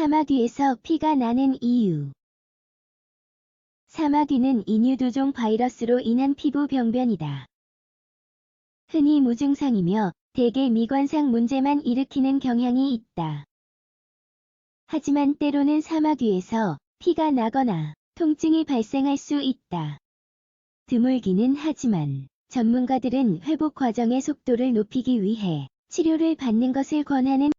사마귀에서 피가 나는 이유. 사마귀는 인유두종 바이러스로 인한 피부 병변이다. 흔히 무증상이며 대개 미관상 문제만 일으키는 경향이 있다. 하지만 때로는 사마귀에서 피가 나거나 통증이 발생할 수 있다. 드물기는 하지만 전문가들은 회복 과정의 속도를 높이기 위해 치료를 받는 것을 권하는.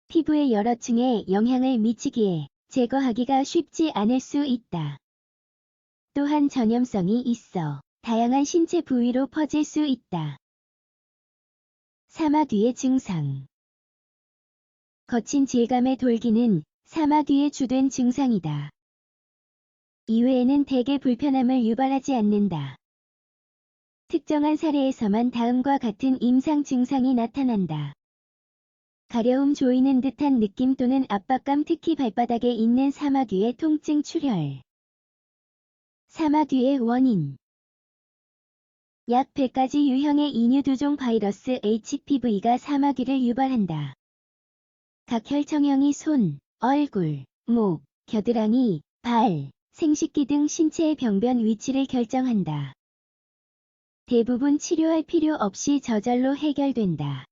피부의 여러 층에 영향을 미치기에 제거하기가 쉽지 않을 수 있다. 또한 전염성이 있어 다양한 신체 부위로 퍼질 수 있다. 사마귀의 증상. 거친 질감의 돌기는 사마귀의 주된 증상이다. 이외에는 대개 불편함을 유발하지 않는다. 특정한 사례에서만 다음과 같은 임상 증상이 나타난다. 가려움 조이는 듯한 느낌 또는 압박감, 특히 발바닥에 있는 사마귀의 통증, 출혈. 사마귀의 원인. 약 100가지 유형의 인유두종 바이러스 HPV가 사마귀를 유발한다. 각 혈청형이 손, 얼굴, 목, 겨드랑이, 발, 생식기 등 신체의 병변 위치를 결정한다. 대부분 치료할 필요 없이 저절로 해결된다.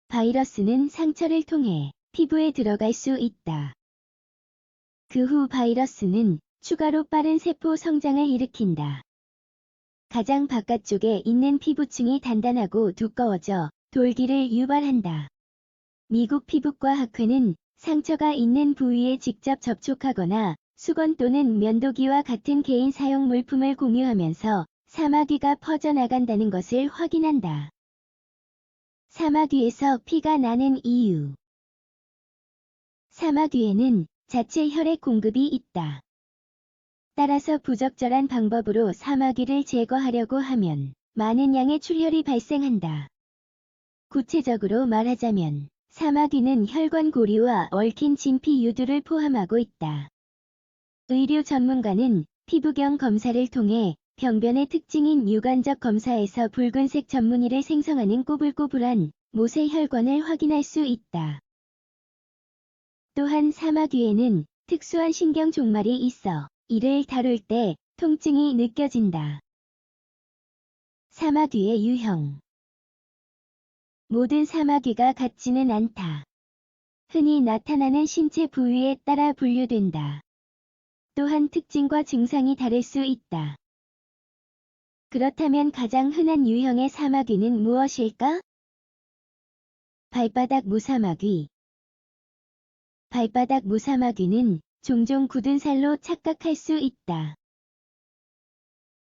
바이러스는 상처를 통해 피부에 들어갈 수 있다. 그 후 바이러스는 추가로 빠른 세포 성장을 일으킨다. 가장 바깥쪽에 있는 피부층이 단단하고 두꺼워져 돌기를 유발한다. 미국 피부과학회는 상처가 있는 부위에 직접 접촉하거나 수건 또는 면도기와 같은 개인 사용 물품을 공유하면서 사마귀가 퍼져나간다는 것을 확인한다. 사마귀에서 피가 나는 이유. 사마귀에는 자체 혈액 공급이 있다. 따라서 부적절한 방법으로 사마귀를 제거하려고 하면 많은 양의 출혈이 발생한다. 구체적으로 말하자면 사마귀는 혈관 고리와 얽힌 진피 유두를 포함하고 있다. 의료 전문가는 피부경 검사를 통해 병변의 특징인 유관적 검사에서 붉은색 전무늬를 생성하는 꼬불꼬불한 모세 혈관을 확인할 수 있다. 또한 사마귀에는 특수한 신경 종말이 있어 이를 다룰 때 통증이 느껴진다. 사마귀의 유형. 모든 사마귀가 같지는 않다. 흔히 나타나는 신체 부위에 따라 분류된다. 또한 특징과 증상이 다를 수 있다. 그렇다면 가장 흔한 유형의 사마귀는 무엇일까? 발바닥 무사마귀. 발바닥 무사마귀는 종종 굳은 살로 착각할 수 있다.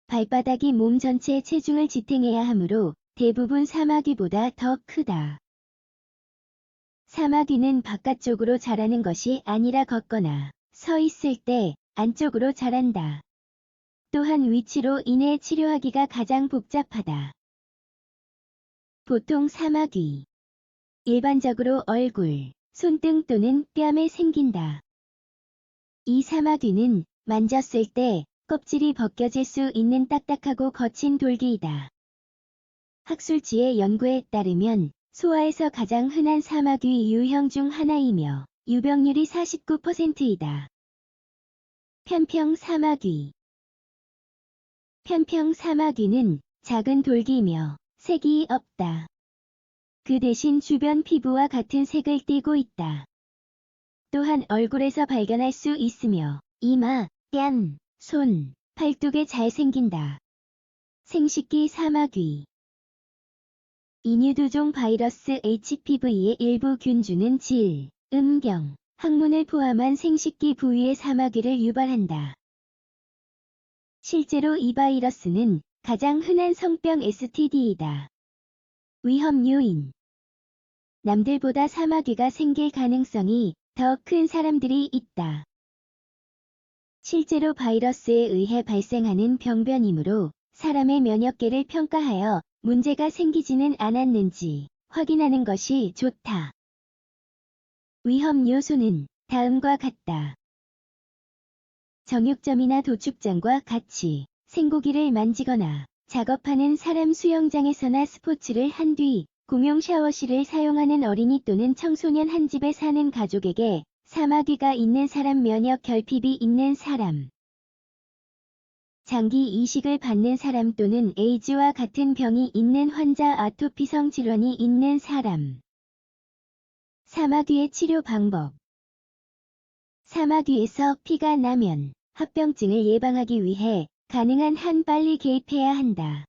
발바닥이 몸 전체의 체중을 지탱해야 하므로 대부분 사마귀보다 더 크다. 사마귀는 바깥쪽으로 자라는 것이 아니라 걷거나 서 있을 때 안쪽으로 자란다. 또한 위치로 인해 치료하기가 가장 복잡하다. 보통 사마귀. 일반적으로 얼굴, 손등 또는 뺨에 생긴다. 이 사마귀는 만졌을 때 껍질이 벗겨질 수 있는 딱딱하고 거친 돌기이다. 학술지의 연구에 따르면 소아에서 가장 흔한 사마귀 유형 중 하나이며 유병률이 49%이다. 편평 사마귀. 편평 사마귀는 작은 돌기이며 색이 없다. 그 대신 주변 피부와 같은 색을 띠고 있다. 또한 얼굴에서 발견할 수 있으며 이마, 뺨, 손, 팔뚝에 잘 생긴다. 생식기 사마귀. 인유두종 바이러스 HPV의 일부 균주는 질, 음경, 항문을 포함한 생식기 부위의 사마귀를 유발한다. 실제로 이 바이러스는 가장 흔한 성병 STD이다. 위험 요인. 남들보다 사마귀가 생길 가능성이 더 큰 사람들이 있다. 실제로 바이러스에 의해 발생하는 병변이므로 사람의 면역계를 평가하여 문제가 생기지는 않았는지 확인하는 것이 좋다. 위험 요소는 다음과 같다. 정육점이나 도축장과 같이 생고기를 만지거나 작업하는 사람, 수영장에서나 스포츠를 한 뒤 공용 샤워실을 사용하는 어린이 또는 청소년, 한 집에 사는 가족에게 사마귀가 있는 사람, 면역 결핍이 있는 사람, 장기 이식을 받는 사람 또는 에이즈와 같은 병이 있는 환자, 아토피성 질환이 있는 사람. 사마귀의 치료 방법. 사마귀에서 피가 나면 합병증을 예방하기 위해 가능한 한 빨리 개입해야 한다.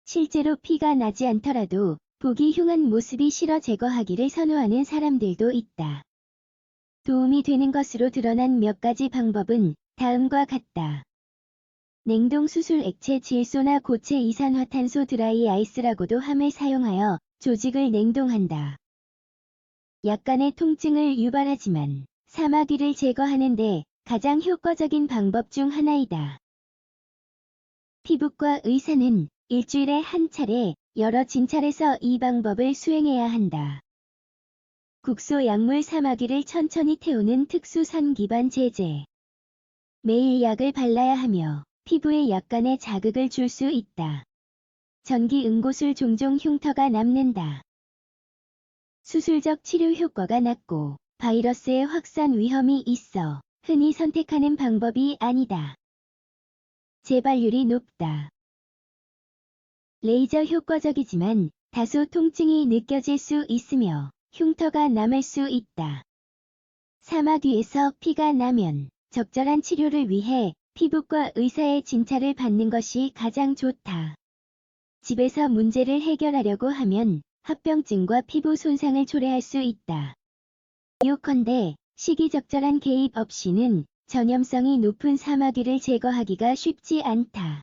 실제로 피가 나지 않더라도 보기 흉한 모습이 싫어 제거하기를 선호하는 사람들도 있다. 도움이 되는 것으로 드러난 몇 가지 방법은 다음과 같다. 냉동수술 액체 질소나 고체 이산화탄소 드라이 아이스라고도 함을 사용하여 조직을 냉동한다. 약간의 통증을 유발하지만 사마귀를 제거하는데 가장 효과적인 방법 중 하나이다. 피부과 의사는 일주일에 한 차례 여러 진찰에서 이 방법을 수행해야 한다. 국소 약물 사마귀를 천천히 태우는 특수선 기반 제제. 매일 약을 발라야 하며 피부에 약간의 자극을 줄 수 있다. 전기 응고술 종종 흉터가 남는다. 수술적 치료 효과가 낮고 바이러스의 확산 위험이 있어 흔히 선택하는 방법이 아니다. 재발률이 높다. 레이저 효과적이지만 다소 통증이 느껴질 수 있으며 흉터가 남을 수 있다. 사마귀에서 피가 나면 적절한 치료를 위해 피부과 의사의 진찰을 받는 것이 가장 좋다. 집에서 문제를 해결하려고 하면 합병증과 피부 손상을 초래할 수 있다. 요컨대 시기적절한 개입 없이는 전염성이 높은 사마귀를 제거하기가 쉽지 않다.